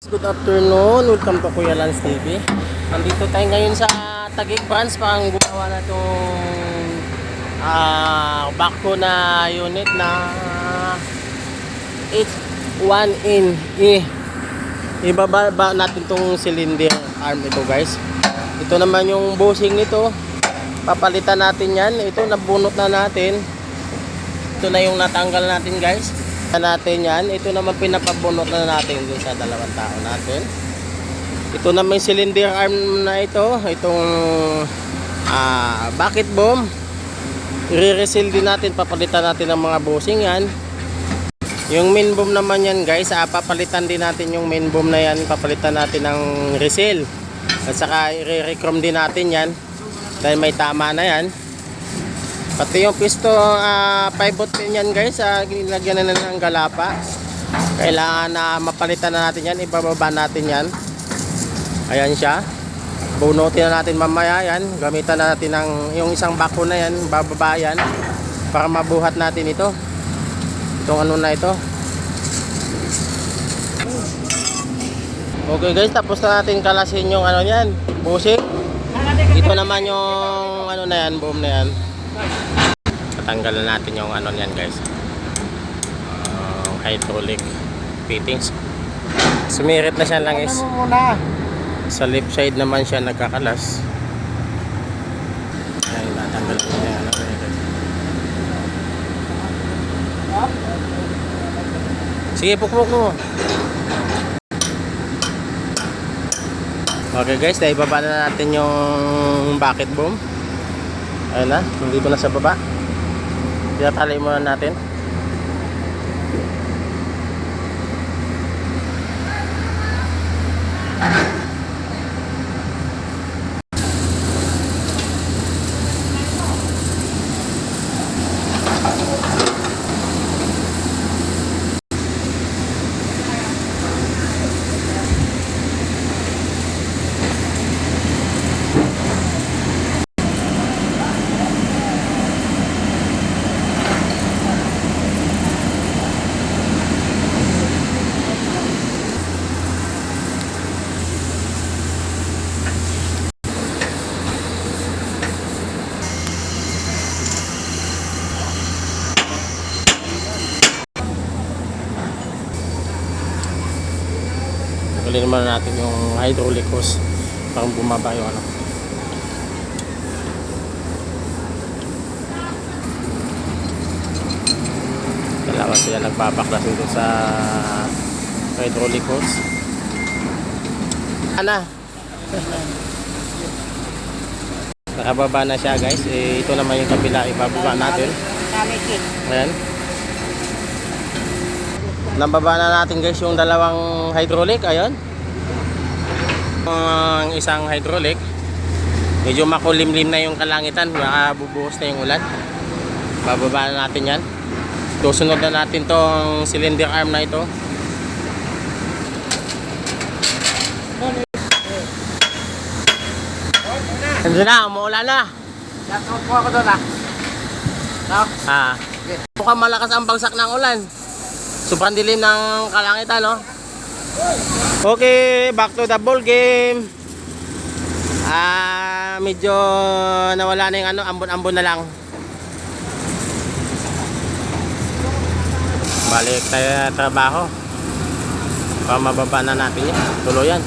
Good afternoon, welcome to Kuya Lance TV. Nandito tayo ngayon sa Taguig Branch para gumawa na itong backhoe na unit na 8-1 in ibaba natin itong cylinder arm ito guys. Ito naman yung bushing nito, papalitan natin yan. Ito nabunot na natin, ito na yung natanggal natin guys natin yan. Ito naman pinapabunot na natin dun sa dalawang tao natin. Ito naman yung cylinder arm na ito, itong bucket boom, i-reseal din natin, papalitan natin ng mga bushing yan. Yung main boom naman yan guys, papalitan din natin yung main boom na yan, papalitan natin ng reseal at saka i-rechrome din natin yan dahil may tama na yan. Pati yung piston, pivot pin yan guys, ginagyan na ng galapa. Kailangan na mapalitan na natin yan, ibababa natin yan. Ayan siya. Bunutin na natin mamaya yan. Gamitan na natin yung isang backhoe na yan, bababa yan para mabuhat natin ito. Itong ano na ito. Okay guys, tapos na natin kalasin yung ano yan, bushing. Ito naman yung ano na yan, boom na yan. Tatanggalan natin yung ano yan guys, hydraulic fittings. Sumirit na siya lang is. Sa left side naman siya nagkakalas. Ayan, tatanggalan na yan. Sige, pukpuk mo. Okay guys, naibaba na natin yung bucket boom. Ayun na, nandito na sa baba. Tinatali muna natin. Tanggalin naman natin yung hydraulic hose para bumaba yung ano. Dalawa sila nagpapaklas dito sa hydraulic hose. Ana. Nakababa na siya guys. Ito naman yung kabila, ibababa natin. Ayan. Nababa na natin guys yung dalawang hydraulic. Ayun. Ang isang hydraulic, medyo makulimlim na yung kalangitan, bubuhos na yung ulan. Bababa na natin yan. Susunod na natin tong cylinder arm na ito. Nandiyan na, umuulan na. Nakakuha ako doon Mukhang malakas ang bagsak ng ulan. Sobrang dilim ng kalangitan, no? Okay, back to the ball game. Medyo nawala na yung ano, ambon-ambon na lang. Balik tayo na trabaho. Para mababa na natin yan. Tuluyan.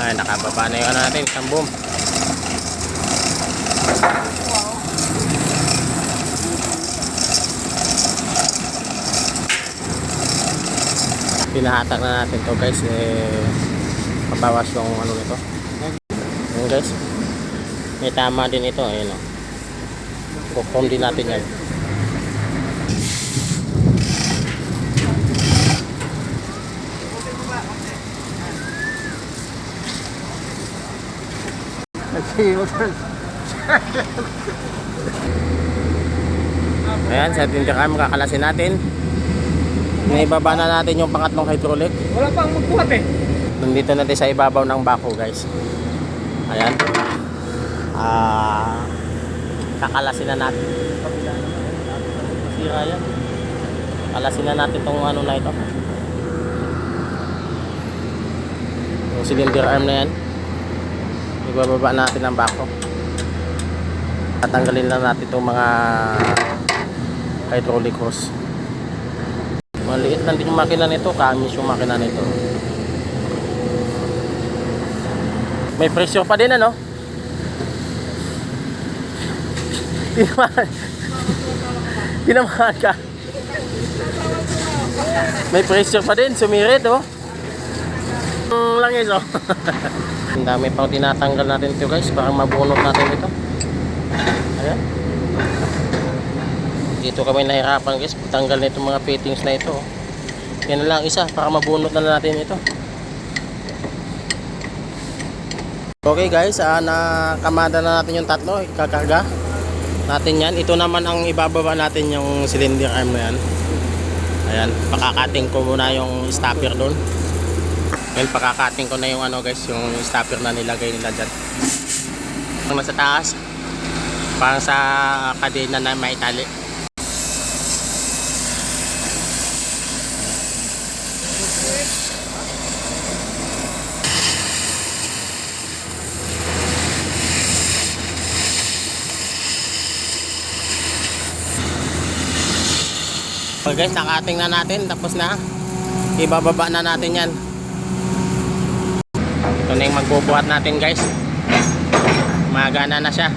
Ay, nakababa na yung ano natin, isang boom. Pinahatak na natin to guys, mabawas yung ano nito. Ayan guys, may tama din ito. Ayan o, kukom din natin yan. Ayan, sa tindihan kami kakalasin natin. Naibaba na natin yung pangatlong hydraulic. Wala pang magbuhat eh. Nandito natin sa ibabaw ng backhoe guys. Ayan. kakalasin na natin. Sira yan. Kalasin na natin itong ano na ito. Yung cylinder arm na yan. Ibababa natin ang bako. Tatanggalin lang natin itong mga hydraulic hose. Maliit lang din yung makina nito, kamis yung makina nito. May pressure pa din ano? Tinamaan ka. May pressure pa din, sumirit oh. Langis oh. Ang dami pang tinatanggal natin ito guys, para mabunot natin ito. Ayan. Dito kami nahirapan guys, pagtanggal na itong mga fittings na ito. Yan na lang isa, para mabunot na natin ito. Okay guys, nakamada na natin yung tatlo, ikakarga natin yan. Ito naman ang ibababa natin yung cylinder arm na yan. Ayan, pakakating ko muna yung stopper doon. Ayan, pakakating ko na yung ano guys, yung stopper na nilagay nila dyan. Ang nasa taas, parang sa kadena na may tali. Okay guys, nakating na natin, tapos na. Ibababa na natin yan. Ito na yung magbubuhat natin guys. Magana na siya.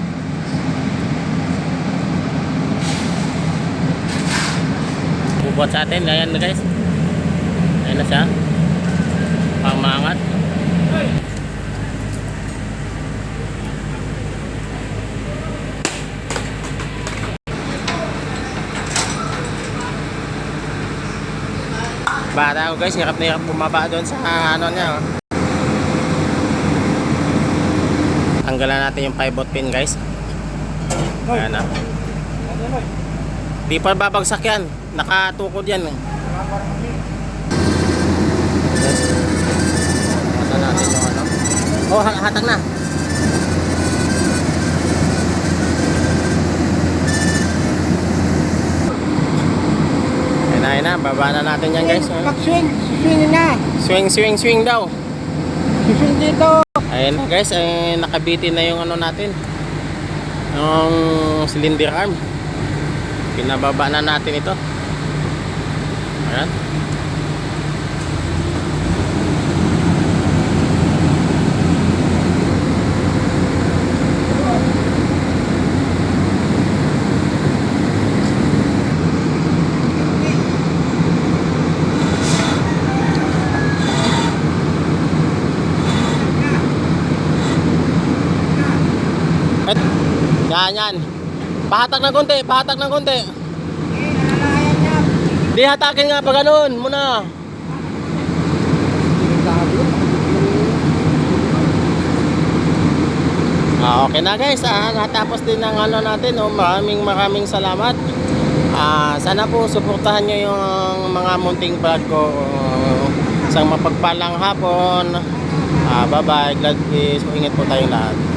Bubuhat sa atin, ayan na guys. Ayan na siya. Pamangat. Bata ko guys, hirap na hirap bumaba doon sa ano niya oh. Tanggalan natin yung pivot pin guys. Ayan na. Di pa babagsak yan, nakatukod yan eh. Mata natin yung ano. Oh, hatag na. Ayun na, baba na natin yan guys. Mag-swing, swing na. Swing daw. Swing dito. Ayun na guys, nakabitin na yung ano natin. Yung cylinder arm. Pinababa na natin ito. Ayan. Yan. Pahatak ng konti, pahatak ng konti. Di hatakin nga pa ganun muna. Okay na guys, natapos din ang ano natin. Maraming salamat. Sana po suportahan nyo yung mga munting vlog ko. Isang mapagpalang hapon. Bye bye, glad is ingat po tayong lahat.